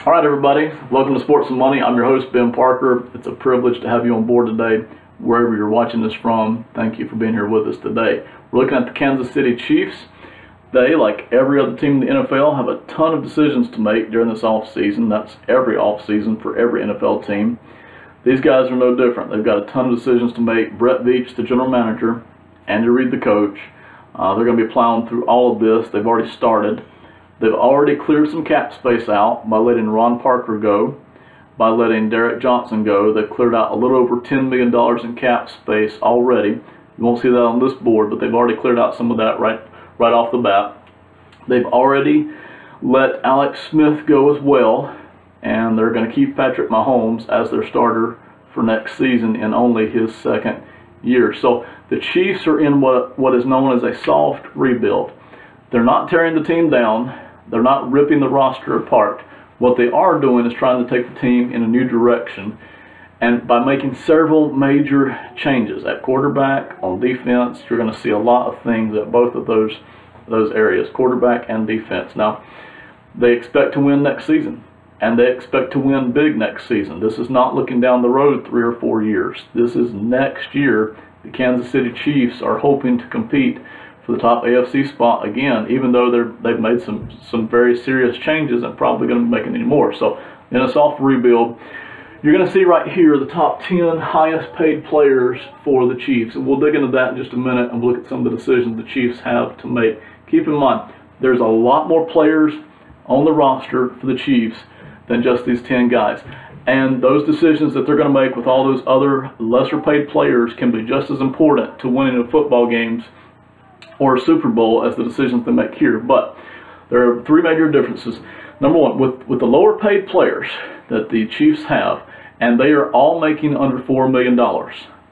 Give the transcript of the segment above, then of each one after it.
All right, everybody, welcome to Sports and Money. I'm your host, Ben Parker. It's a privilege to have you on board today, wherever you're watching this from. Thank you for being here with us today. We're looking at the Kansas City Chiefs. They, like every other team in the NFL, have a ton of decisions to make during this offseason. That's every offseason for every NFL team. These guys are no different. They've got a ton of decisions to make. Brett Veach, the general manager, Andy Reid, the coach, they're going to be plowing through all of this. They've already started. They've already cleared some cap space out by letting Ron Parker go, by letting Derek Johnson go. They've cleared out a little over $10 million in cap space already. You won't see that on this board, but they've already cleared out some of that right off the bat. They've already let Alex Smith go as well, and they're going to keep Patrick Mahomes as their starter for next season in only his second year. So the Chiefs are in what is known as a soft rebuild. They're not tearing the team down. They're not ripping the roster apart. What they are doing is trying to take the team in a new direction, and by making several major changes at quarterback, on defense. You're going to see a lot of things at both of those areas, quarterback and defense. Now, they expect to win next season, and they expect to win big next season. This is not looking down the road 3 or 4 years. This is next year. The Kansas City Chiefs are hoping to compete for the top AFC spot again, even though they've made some very serious changes and probably going to be making any more. So in a soft rebuild, you're going to see right here the top 10 highest paid players for the Chiefs. And we'll dig into that in just a minute and look at some of the decisions the Chiefs have to make. Keep in mind, there's a lot more players on the roster for the Chiefs than just these 10 guys. And those decisions that they're going to make with all those other lesser paid players can be just as important to winning the football games or a Super Bowl as the decisions they make here. But there are 3 major differences. Number one, with the lower paid players that the Chiefs have, and they are all making under $4 million.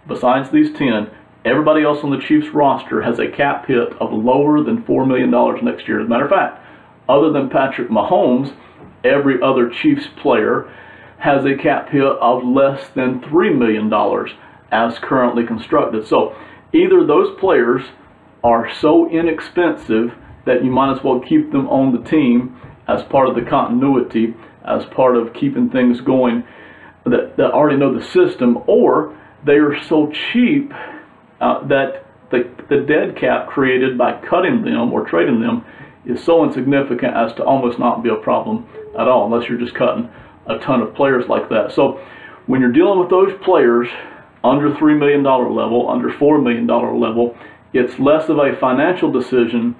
Besides these 10, everybody else on the Chiefs roster has a cap hit of lower than $4 million next year. As a matter of fact, other than Patrick Mahomes, every other Chiefs player has a cap hit of less than $3 million as currently constructed. So either those players are so inexpensive that you might as well keep them on the team as part of the continuity, as part of keeping things going, that already know the system, or they are so cheap that the dead cap created by cutting them or trading them is so insignificant as to almost not be a problem at all, unless you're just cutting a ton of players like that. So when you're dealing with those players under $3 million level, under $4 million level, it's less of a financial decision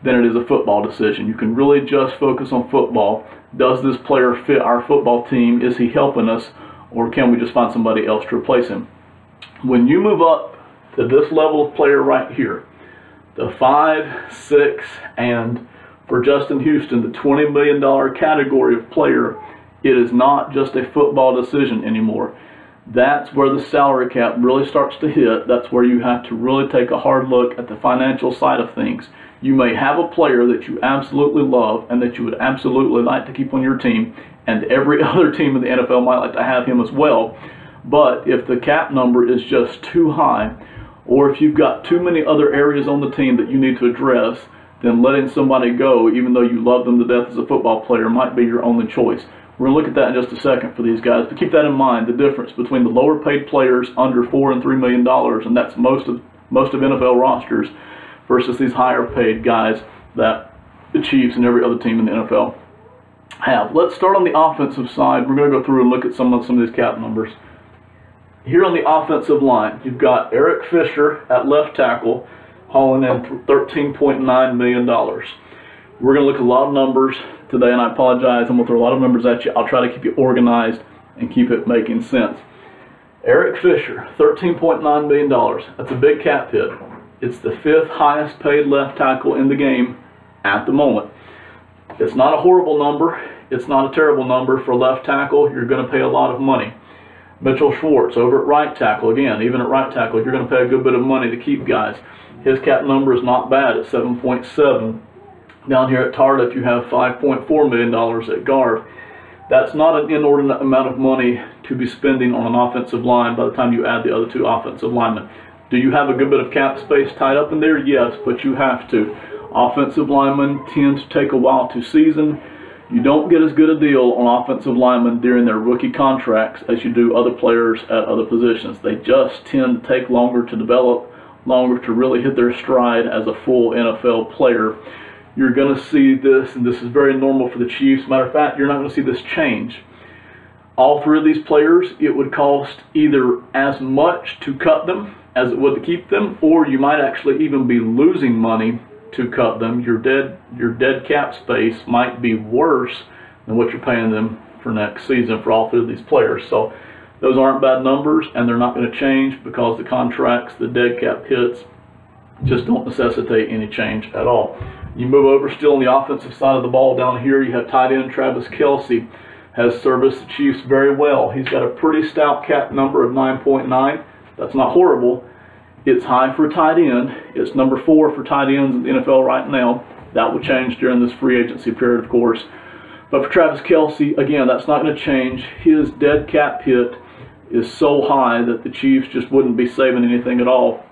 than it is a football decision. You can really just focus on football. Does this player fit our football team? Is he helping us? Or can we just find somebody else to replace him? When you move up to this level of player right here, the 5, 6, and for Justin Houston, the $20 million category of player, it is not just a football decision anymore. That's where the salary cap really starts to hit. That's where you have to really take a hard look at the financial side of things. You may have a player that you absolutely love and that you would absolutely like to keep on your team, and every other team in the NFL might like to have him as well. But if the cap number is just too high, or if you've got too many other areas on the team that you need to address, then letting somebody go, even though you love them to death as a football player, might be your only choice. We're going to look at that in just a second for these guys, but keep that in mind, the difference between the lower paid players under $4 and $3 million, and that's most of NFL rosters, versus these higher paid guys that the Chiefs and every other team in the NFL have. Let's start on the offensive side. We're going to go through and look at some of these cap numbers. Here on the offensive line, you've got Eric Fisher at left tackle, hauling in $13.9 million. We're going to look at a lot of numbers today, and I apologize. I'm going to throw a lot of numbers at you. I'll try to keep you organized and keep it making sense. Eric Fisher, $13.9 million. That's a big cap hit. It's the 5th highest paid left tackle in the game at the moment. It's not a horrible number. It's not a terrible number for left tackle. You're going to pay a lot of money. Mitchell Schwartz over at right tackle. Again, even at right tackle, you're going to pay a good bit of money to keep guys. His cap number is not bad at 7.7. Down here at Tardif, you have $5.4 million at guard. That's not an inordinate amount of money to be spending on an offensive line by the time you add the other 2 offensive linemen. Do you have a good bit of cap space tied up in there? Yes, but you have to. Offensive linemen tend to take a while to season. You don't get as good a deal on offensive linemen during their rookie contracts as you do other players at other positions. They just tend to take longer to develop, longer to really hit their stride as a full NFL player. You're going to see this, and this is very normal for the Chiefs. Matter of fact, you're not going to see this change. All three of these players, it would cost either as much to cut them as it would to keep them, or you might actually even be losing money to cut them. Your dead cap space might be worse than what you're paying them for next season for all three of these players. So those aren't bad numbers, and they're not going to change because the contracts, the dead cap hits, just don't necessitate any change at all. You move over still on the offensive side of the ball down here, you have tight end Travis Kelce. Has serviced the Chiefs very well. He's got a pretty stout cap number of 9.9. That's not horrible. It's high for a tight end. It's number 4 for tight ends in the NFL right now. That will change during this free agency period, of course. But for Travis Kelce, again, that's not going to change. His dead cap hit is so high that the Chiefs just wouldn't be saving anything at all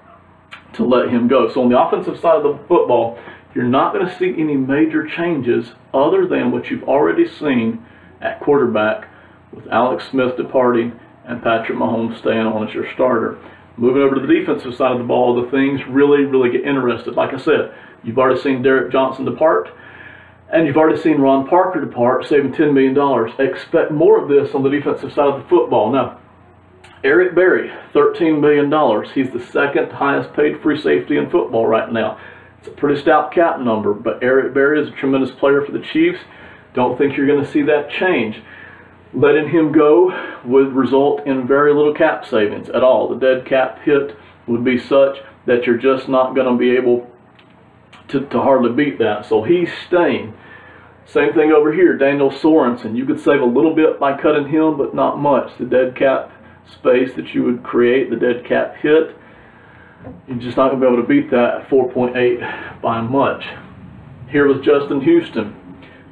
to let him go. So on the offensive side of the football, you're not going to see any major changes other than what you've already seen at quarterback with Alex Smith departing and Patrick Mahomes staying on as your starter. Moving over to the defensive side of the ball, the things really get interested. Like I said, you've already seen Derek Johnson depart, and you've already seen Ron Parker depart, saving $10 million. Expect more of this on the defensive side of the football. Now, Eric Berry, $13 million. He's the second highest paid free safety in football right now. It's a pretty stout cap number, but Eric Berry is a tremendous player for the Chiefs. Don't think you're going to see that change. Letting him go would result in very little cap savings at all. The dead cap hit would be such that you're just not going to be able to hardly beat that. So he's staying. Same thing over here, Daniel Sorensen. You could save a little bit by cutting him, but not much. The dead cap space that you would create, the dead cap hit, you're just not going to be able to beat that at 4.8 by much. Here was Justin Houston.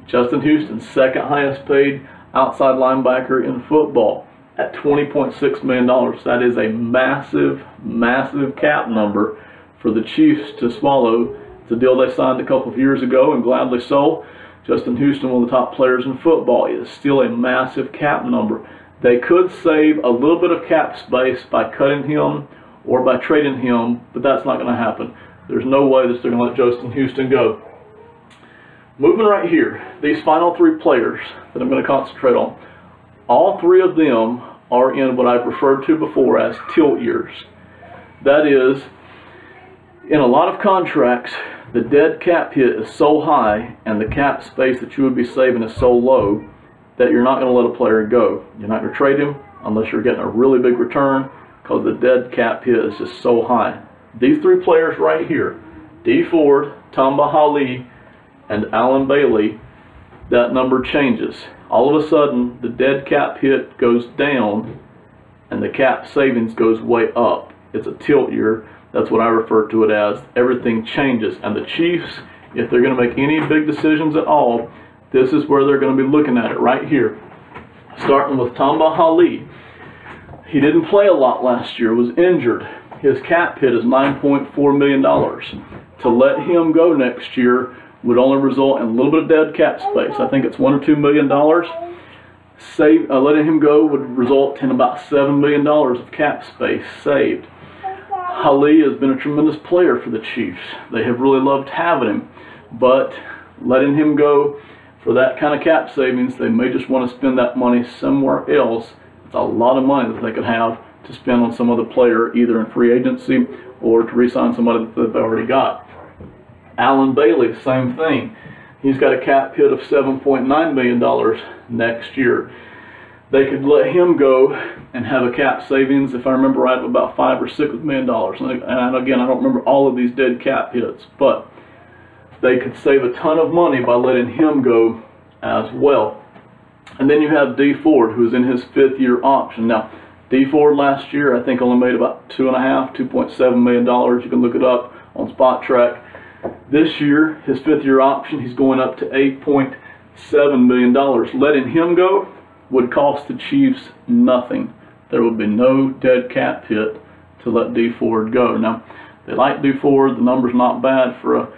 Justin Houston, second highest paid outside linebacker in football at $20.6 million. That is a massive cap number for the Chiefs to swallow. It's a deal they signed a couple of years ago, and gladly so. Justin Houston, one of the top players in football, is still a massive cap number. They could save a little bit of cap space by cutting him or by trading him, but that's not going to happen. There's no way that they're going to let Justin Houston go. Moving right here, these final three players that I'm going to concentrate on, all three of them are in what I've referred to before as tilt years. That is, in a lot of contracts, the dead cap hit is so high and the cap space that you would be saving is so low that you're not going to let a player go. You're not going to trade him unless you're getting a really big return because the dead cap hit is just so high. These three players right here, Dee Ford, Tamba Hali, and Allen Bailey, that number changes. All of a sudden, the dead cap hit goes down and the cap savings goes way up. It's a tilt year. That's what I refer to it as. Everything changes. And the Chiefs, if they're going to make any big decisions at all, this is where they're going to be looking at it right here. Starting with Tamba Hali. He didn't play a lot last year, was injured. His cap hit is $9.4 million. To let him go next year would only result in a little bit of dead cap space. I think it's $1 or $2 million. Letting him go would result in about $7 million of cap space saved. Hali has been a tremendous player for the Chiefs. They have really loved having him, but letting him go for that kind of cap savings, they may just want to spend that money somewhere else. It's a lot of money that they could have to spend on some other player, either in free agency or to re-sign somebody that they've already got. Allen Bailey, same thing. He's got a cap hit of $7.9 million next year. They could let him go and have a cap savings, if I remember right, of about $5 or $6 million. And again, I don't remember all of these dead cap hits, but they could save a ton of money by letting him go as well. And then you have Dee Ford, who's in his 5th year option. Now, Dee Ford last year, I think, only made about $2.7 million. You can look it up on Spot Track. This year, his 5th year option, he's going up to $8.7 million. Letting him go would cost the Chiefs nothing. There would be no dead cap hit to let Dee Ford go. Now, they like Dee Ford. The number's not bad for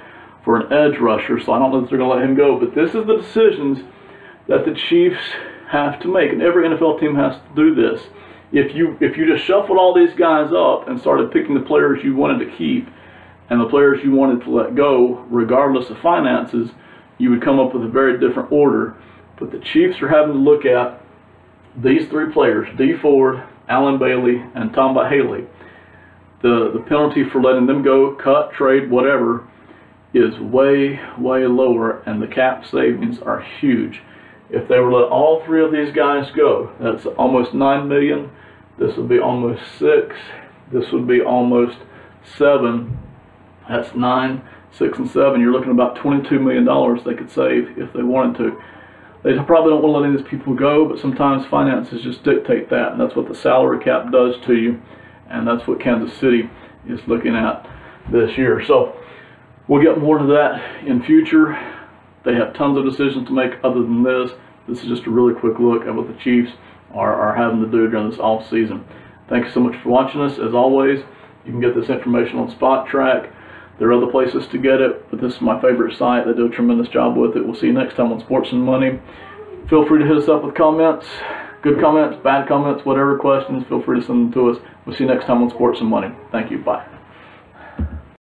an edge rusher, so I don't know if they're going to let him go. But this is the decisions that the Chiefs have to make, and every NFL team has to do this. If you just shuffled all these guys up and started picking the players you wanted to keep and the players you wanted to let go, regardless of finances, you would come up with a very different order. But the Chiefs are having to look at these three players, Dee Ford, Allen Bailey, and Tamba Haley. The penalty for letting them go, cut, trade, whatever, is way, way lower, and the cap savings are huge. If they were to let all three of these guys go, that's almost $9 million. This would be almost $6 million. This would be almost $7 million. That's 9, 6, and 7. You're looking at about $22 million they could save if they wanted to. They probably don't want to let any of these people go, but sometimes finances just dictate that, and that's what the salary cap does to you, and that's what Kansas City is looking at this year. So we'll get more to that in future. They have tons of decisions to make other than this. This is just a really quick look at what the Chiefs are having to do during this off season. Thank you so much for watching us. As always, you can get this information on SpotTrack. There are other places to get it, but this is my favorite site. They do a tremendous job with it. We'll see you next time on Sports and Money. Feel free to hit us up with comments, good comments, bad comments, whatever questions, feel free to send them to us. We'll see you next time on Sports and Money. Thank you. Bye.